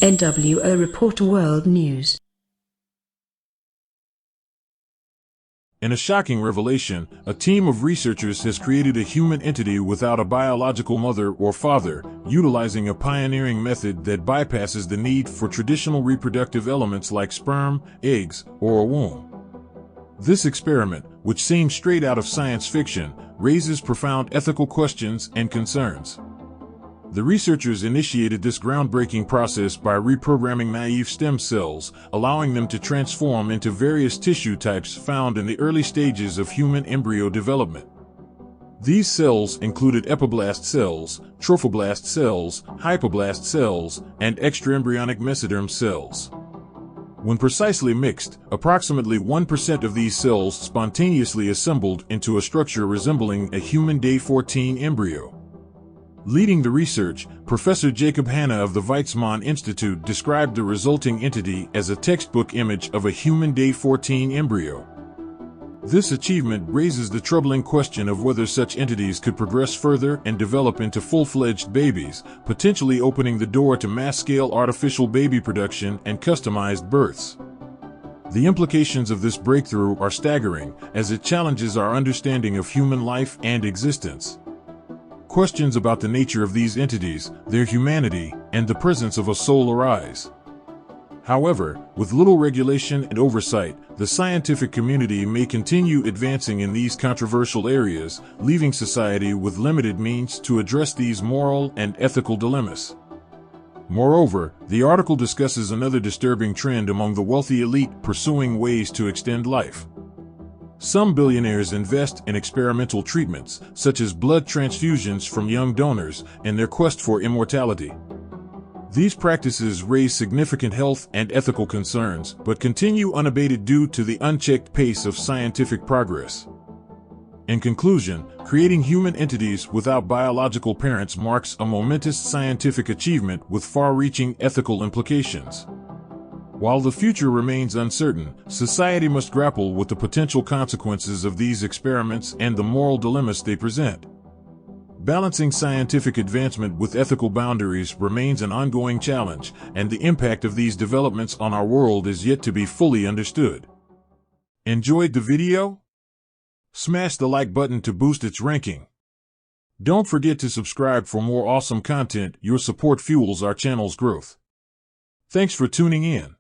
NWO Report World News. In a shocking revelation, a team of researchers has created a human entity without a biological mother or father, utilizing a pioneering method that bypasses the need for traditional reproductive elements like sperm, eggs, or a womb. This experiment, which seems straight out of science fiction, raises profound ethical questions and concerns. The researchers initiated this groundbreaking process by reprogramming naive stem cells, allowing them to transform into various tissue types found in the early stages of human embryo development. These cells included epiblast cells, trophoblast cells, hypoblast cells, and extraembryonic mesoderm cells. When precisely mixed, approximately 1% of these cells spontaneously assembled into a structure resembling a human day 14 embryo. Leading the research, Professor Jacob Hanna of the Weizmann Institute described the resulting entity as a textbook image of a human day 14 embryo. This achievement raises the troubling question of whether such entities could progress further and develop into full-fledged babies, potentially opening the door to mass-scale artificial baby production and customized births. The implications of this breakthrough are staggering, as it challenges our understanding of human life and existence. Questions about the nature of these entities, their humanity, and the presence of a soul arise. However, with little regulation and oversight, the scientific community may continue advancing in these controversial areas, leaving society with limited means to address these moral and ethical dilemmas. Moreover, the article discusses another disturbing trend among the wealthy elite pursuing ways to extend life. Some billionaires invest in experimental treatments, such as blood transfusions from young donors, in their quest for immortality. These practices raise significant health and ethical concerns, but continue unabated due to the unchecked pace of scientific progress. In conclusion, creating human entities without biological parents marks a momentous scientific achievement with far-reaching ethical implications. While the future remains uncertain, society must grapple with the potential consequences of these experiments and the moral dilemmas they present. Balancing scientific advancement with ethical boundaries remains an ongoing challenge, and the impact of these developments on our world is yet to be fully understood. Enjoyed the video? Smash the like button to boost its ranking. Don't forget to subscribe for more awesome content. Your support fuels our channel's growth. Thanks for tuning in.